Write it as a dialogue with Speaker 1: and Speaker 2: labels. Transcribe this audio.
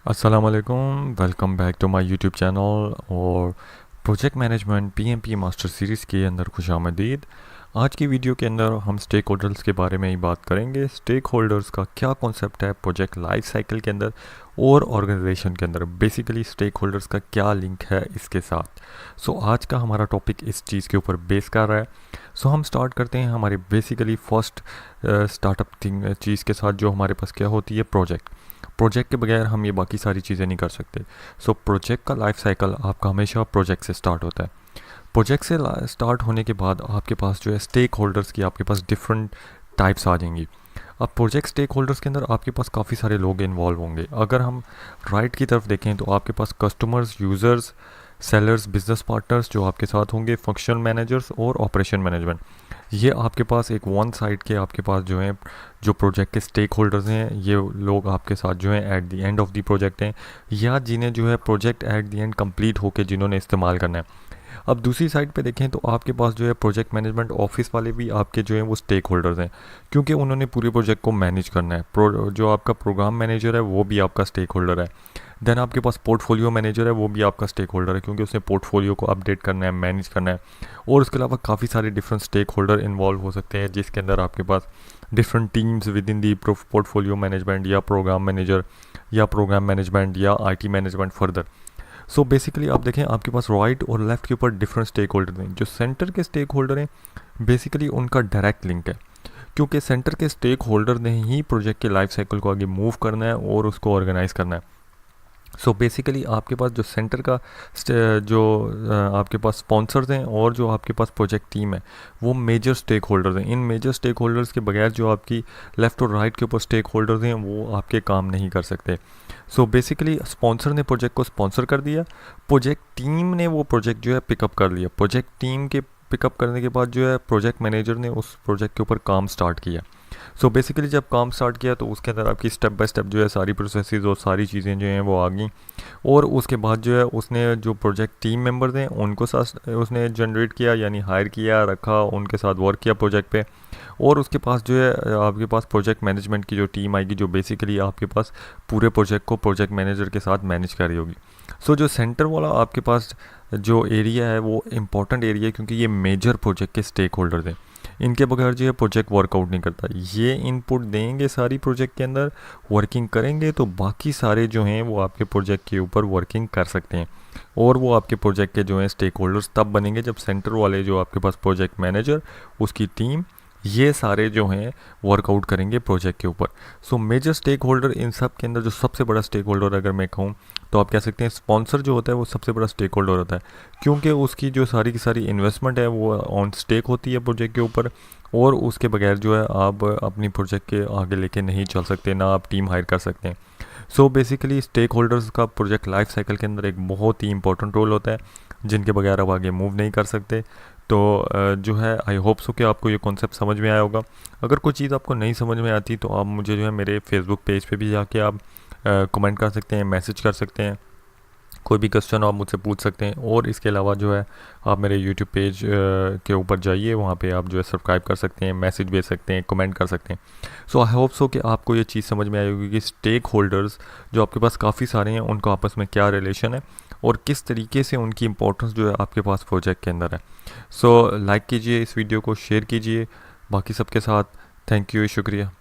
Speaker 1: अस्सलामुअलैकुम, welcome back to my YouTube channel और project management PMP master series के अंदर खुशामदीद। आज की वीडियो के अंदर हम स्टेक होल्डर्स के बारे में ही बात करेंगे। स्टेक होल्डर्स का क्या कॉन्सेप्ट है प्रोजेक्ट लाइफ साइकिल के अंदर और ऑर्गेनाइजेशन के अंदर, बेसिकली स्टेक होल्डर्स का क्या लिंक है इसके साथ। आज का हमारा टॉपिक इस चीज़ के ऊपर बेस कर रहा है। हम स्टार्ट करते हैं हमारी बेसिकली फर्स्ट स्टार्टअप थिंग चीज़ के साथ, जो हमारे पास क्या होती है प्रोजेक्ट के बगैर हम ये बाकी सारी चीज़ें नहीं कर सकते। प्रोजेक्ट का लाइफ साइकिल आपका हमेशा प्रोजेक्ट से स्टार्ट होता है। प्रोजेक्ट से स्टार्ट होने के बाद आपके पास जो है स्टेक होल्डर्स की आपके पास डिफरेंट टाइप्स आ जाएंगी। अब प्रोजेक्ट स्टेक होल्डर्स के अंदर आपके पास काफ़ी सारे लोग इन्वॉल्व होंगे। अगर हम राइट की तरफ देखें तो आपके पास customers, users, sellers, business partners जो आपके साथ होंगे, फंक्शनल मैनेजर्स और ऑपरेशन मैनेजमेंट। ये आपके पास एक वन साइड के आपके पास जो है जो प्रोजेक्ट के स्टेक होल्डर्स हैं, ये लोग आपके साथ जो है at the end of the project हैं, या जिन्हें जो है project at the end complete होके जिन्होंने इस्तेमाल करना है। अब दूसरी साइड पे देखें तो आपके पास जो है प्रोजेक्ट मैनेजमेंट ऑफिस वाले भी आपके जो हैं वो स्टेक होल्डर्स हैं, क्योंकि उन्होंने पूरे प्रोजेक्ट को मैनेज करना है। जो आपका प्रोग्राम मैनेजर है वो भी आपका स्टेक होल्डर है। देन आपके पास पोर्टफोलियो मैनेजर है, वो भी आपका स्टेक होल्डर है, क्योंकि उसने पोर्टफोलियो को अपडेट करना है, मैनेज करना है। और उसके अलावा काफ़ी सारे डिफरेंट स्टेक होल्डर इन्वॉल्व हो सकते हैं, जिसके अंदर आपके पास different teams within the portfolio management या प्रोग्राम मैनेजर या प्रोग्राम मैनेजमेंट या आईटी मैनेजमेंट फर्दर। बेसिकली आप देखें आपके पास राइट और लेफ्ट के ऊपर डिफरेंट स्टेक होल्डर हैं। जो सेंटर के स्टेक होल्डर हैं बेसिकली उनका डायरेक्ट लिंक है, क्योंकि सेंटर के स्टेक होल्डर ने ही प्रोजेक्ट के लाइफ साइकिल को आगे मूव करना है और उसको ऑर्गेनाइज करना है। बेसिकली आपके पास जो सेंटर का जो आपके पास स्पॉन्सर्स हैं और जो आपके पास प्रोजेक्ट टीम है वो मेजर स्टेक होल्डर्स हैं। इन मेजर स्टेक होल्डर्स के बगैर जो आपकी लेफ़्ट और राइट के ऊपर स्टेक होल्डर्स हैं वो आपके काम नहीं कर सकते। बेसिकली स्पॉन्सर ने प्रोजेक्ट को स्पॉन्सर कर दिया, प्रोजेक्ट टीम ने वो प्रोजेक्ट जो है पिकअप कर लिया। प्रोजेक्ट टीम के पिकअप करने के बाद जो है प्रोजेक्ट मैनेजर ने उस प्रोजेक्ट के ऊपर काम स्टार्ट किया। बेसिकली जब काम स्टार्ट किया तो उसके अंदर आपकी स्टेप बाय स्टेप जो है सारी प्रोसेसेस और सारी चीज़ें जो हैं वो आ गई। और उसके बाद जो है उसने जो प्रोजेक्ट टीम मेंबर्स हैं उनको साथ उसने जनरेट किया, यानी हायर किया, रखा, उनके साथ वर्क किया प्रोजेक्ट पे। और उसके पास जो है आपके पास प्रोजेक्ट मैनेजमेंट की जो टीम आएगी, जो बेसिकली आपके पास पूरे प्रोजेक्ट को प्रोजेक्ट मैनेजर के साथ मैनेज कर रही होगी। जो सेंटर वाला आपके पास जो एरिया है वो इम्पॉर्टेंट एरिया है, क्योंकि ये मेजर प्रोजेक्ट के स्टेक होल्डर्स हैं। इनके बगैर जो है प्रोजेक्ट वर्कआउट नहीं करता। ये इनपुट देंगे सारी प्रोजेक्ट के अंदर, वर्किंग करेंगे तो बाकी सारे जो हैं वो आपके प्रोजेक्ट के ऊपर वर्किंग कर सकते हैं। और वो आपके प्रोजेक्ट के जो हैं स्टेक होल्डर्स तब बनेंगे जब सेंटर वाले जो आपके पास प्रोजेक्ट मैनेजर, उसकी टीम, ये सारे जो हैं वर्कआउट करेंगे प्रोजेक्ट के ऊपर। मेजर स्टेक होल्डर इन सब के अंदर जो सबसे बड़ा स्टेक होल्डर अगर मैं कहूँ तो आप कह सकते हैं स्पॉन्सर जो होता है वो सबसे बड़ा स्टेक होल्डर होता है, क्योंकि उसकी जो सारी की सारी इन्वेस्टमेंट है वो ऑन स्टेक होती है प्रोजेक्ट के ऊपर। और उसके बगैर जो है आप अपनी प्रोजेक्ट के आगे लेके नहीं चल सकते, ना आप टीम हायर कर सकते हैं। बेसिकली स्टेक होल्डर्स का प्रोजेक्ट लाइफ साइकिल के अंदर एक बहुत ही इंपॉर्टेंट रोल होता है, जिनके बगैर आप आगे मूव नहीं कर सकते। जो है आई होप सो कि आपको ये कॉन्सेप्ट समझ में आया होगा। अगर कोई चीज़ आपको नहीं समझ में आती तो आप मुझे जो है मेरे फेसबुक पेज पे भी जाके आप कमेंट कर सकते हैं, मैसेज कर सकते हैं, कोई भी क्वेश्चन आप मुझसे पूछ सकते हैं। और इसके अलावा जो है आप मेरे यूट्यूब पेज के ऊपर जाइए, वहाँ पे आप जो है सब्सक्राइब कर सकते हैं, मैसेज भेज सकते हैं, कमेंट कर सकते हैं। आई होप सो कि आपको ये चीज़ समझ में आई होगी कि स्टेक होल्डर्स जो आपके पास काफ़ी सारे हैं उनका आपस में क्या रिलेशन है और किस तरीके से उनकी इंपॉर्टेंस जो है आपके पास प्रोजेक्ट के अंदर है। लाइक कीजिए, इस वीडियो को शेयर कीजिए बाकी सबके साथ। थैंक यू, शुक्रिया।